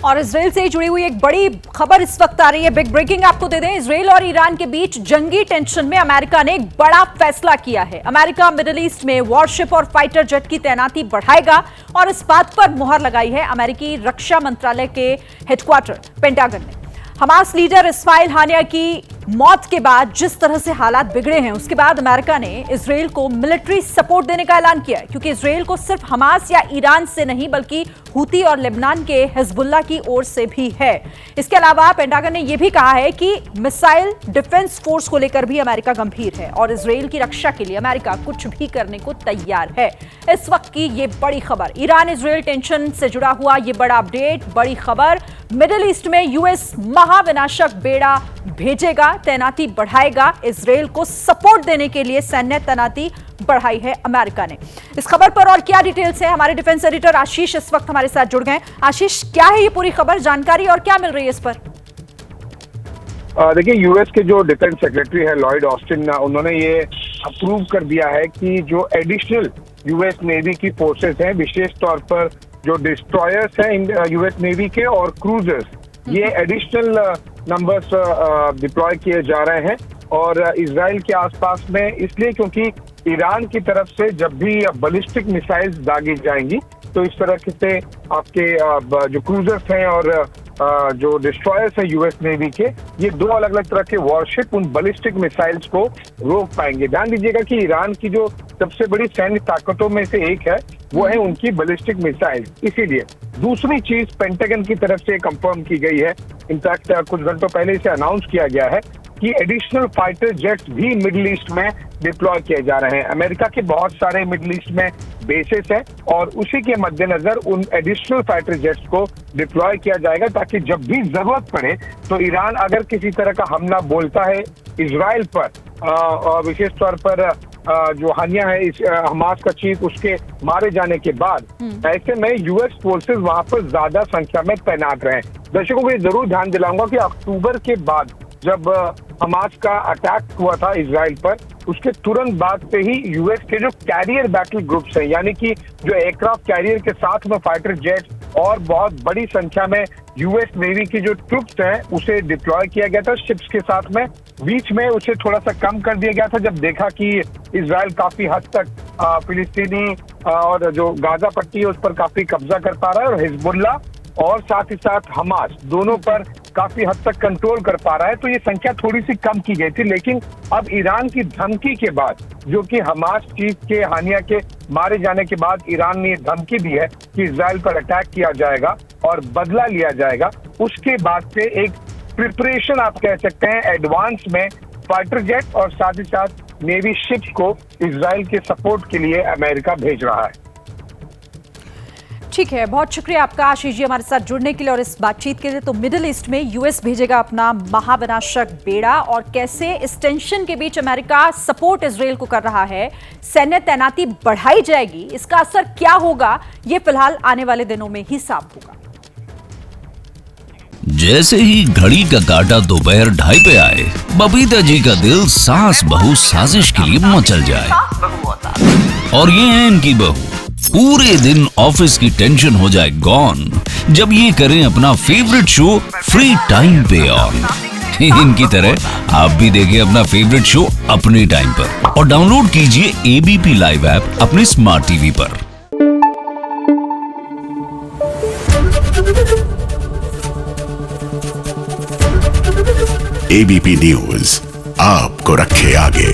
और इजराइल से जुड़ी हुई एक बड़ी खबर इस वक्त आ रही है। बिग ब्रेकिंग आपको दे दें, इजराइल और ईरान के बीच जंगी टेंशन में अमेरिका ने एक बड़ा फैसला किया है। अमेरिका मिडिल ईस्ट में वॉरशिप और फाइटर जेट की तैनाती बढ़ाएगा और इस बात पर मुहर लगाई है अमेरिकी रक्षा मंत्रालय के हेडक्वार्टर पेंटागन ने। हमास लीडर इस्माइल हानिया की मौत के बाद जिस तरह से हालात बिगड़े हैं, उसके बाद अमेरिका ने इजराइल को मिलिट्री सपोर्ट देने का ऐलान किया है, क्योंकि इजराइल को सिर्फ हमास या ईरान से नहीं बल्कि हूती और लेबनान के हिजबुल्लाह की ओर से भी है। इसके अलावा पेंटागन ने यह भी कहा है कि मिसाइल डिफेंस फोर्स को लेकर भी अमेरिका गंभीर है और इजराइल की रक्षा के लिए अमेरिका कुछ भी करने को तैयार है। इस वक्त की ये बड़ी खबर, ईरान इजराइल टेंशन से जुड़ा हुआ ये बड़ा अपडेट, बड़ी खबर। मिडिल ईस्ट में यूएस महाविनाशक बेड़ा भेजेगा, तैनाती बढ़ाएगा। इजराइल को सपोर्ट देने के लिए सैन्य तैनाती बढ़ाई है अमेरिका ने। इस खबर पर और क्या डिटेल्स है, हमारे डिफेंस एडिटर आशीष इस वक्त हमारे साथ जुड़ गए। आशीष, क्या है ये पूरी खबर, जानकारी और क्या मिल रही है इस पर? देखिए, यूएस के जो डिफेंस सेक्रेटरी है लॉयड ऑस्टिन, उन्होंने ये अप्रूव कर दिया है कि जो एडिशनल यूएस नेवी की फोर्सेस हैं, विशेष तौर पर जो डिस्ट्रॉयर्स हैं यूएस नेवी के और क्रूजर्स, ये एडिशनल नंबर्स डिप्लॉय किए जा रहे हैं और इजराइल के आसपास में, इसलिए क्योंकि ईरान की तरफ से जब भी बैलिस्टिक मिसाइल्स दागी जाएंगी तो इस तरह से आपके जो क्रूजर्स हैं और जो डिस्ट्रॉयर्स हैं यूएस नेवी के, ये दो अलग अलग तरह के वॉरशिप उन बैलिस्टिक मिसाइल्स को रोक पाएंगे। ध्यान दीजिएगा कि ईरान की जो सबसे बड़ी सैन्य ताकतों में से एक है वो है उनकी बैलिस्टिक मिसाइल। इसीलिए दूसरी चीज पेंटागन की तरफ से कंफर्म की गई है, इनफैक्ट कुछ घंटों पहले इसे अनाउंस किया गया है कि एडिशनल फाइटर जेट्स भी मिडिल ईस्ट में डिप्लॉय किए जा रहे हैं। अमेरिका के बहुत सारे मिडिल ईस्ट में बेसेस हैं और उसी के मद्देनजर उन एडिशनल फाइटर जेट्स को डिप्लॉय किया जाएगा, ताकि जब भी जरूरत पड़े तो ईरान अगर किसी तरह का हमला बोलता है इजराइल पर, और विशेष तौर पर जो हानिया है हमास का चीफ, उसके मारे जाने के बाद ऐसे में यूएस फोर्सेस वहां पर ज्यादा संख्या में तैनात रहे। दर्शकों को ये जरूर ध्यान दिलाऊंगा कि अक्टूबर के बाद जब हमास का अटैक हुआ था इजराइल पर, उसके तुरंत बाद से ही यूएस के जो कैरियर बैटल ग्रुप्स हैं, यानी कि जो एयरक्राफ्ट कैरियर के साथ में फाइटर जेट और बहुत बड़ी संख्या में यूएस नेवी की जो ट्रुप्स हैं, उसे डिप्लॉय किया गया था शिप्स के साथ में। बीच में उसे थोड़ा सा कम कर दिया गया था जब देखा कि इजराइल काफी हद तक फिलिस्तीनी और जो गाजा पट्टी है उस पर काफी कब्जा कर पा रहा है और हिजबुल्लाह और साथ ही साथ हमास दोनों पर काफी हद तक कंट्रोल कर पा रहा है, तो ये संख्या थोड़ी सी कम की गई थी। लेकिन अब ईरान की धमकी के बाद, जो कि हमास चीफ के हानिया के मारे जाने के बाद ईरान ने धमकी दी है कि इजराइल पर अटैक किया जाएगा और बदला लिया जाएगा, उसके बाद से एक प्रिपरेशन आप कह सकते हैं एडवांस में फाइटर जेट और साथ ही साथ नेवी शिप्स को इजराइल के सपोर्ट के लिए अमेरिका भेज रहा है। ठीक है, बहुत शुक्रिया आपका आशीष जी हमारे साथ जुड़ने के लिए और इस बातचीत के लिए। तो मिडिल ईस्ट में यूएस भेजेगा अपना महाविनाशक बेड़ा और कैसे इस टेंशन के बीच अमेरिका सपोर्ट इजराइल को कर रहा है, सैन्य तैनाती बढ़ाई जाएगी, इसका असर क्या होगा ये फिलहाल आने वाले दिनों में ही साफ होगा। जैसे ही घड़ी का काटा दोपहर 2:30 पे आए, बबीता जी का दिल सास बहू साजिश के लिए मचल जाए। और ये है इनकी बहू, पूरे दिन ऑफिस की टेंशन हो जाए गॉन जब ये करें अपना फेवरेट शो फ्री टाइम पे ऑन। इनकी तरह आप भी देखें अपना फेवरेट शो अपने टाइम पर और डाउनलोड कीजिए एबीपी लाइव ऐप अपने स्मार्ट टीवी पर। एबीपी न्यूज आपको रखे आगे।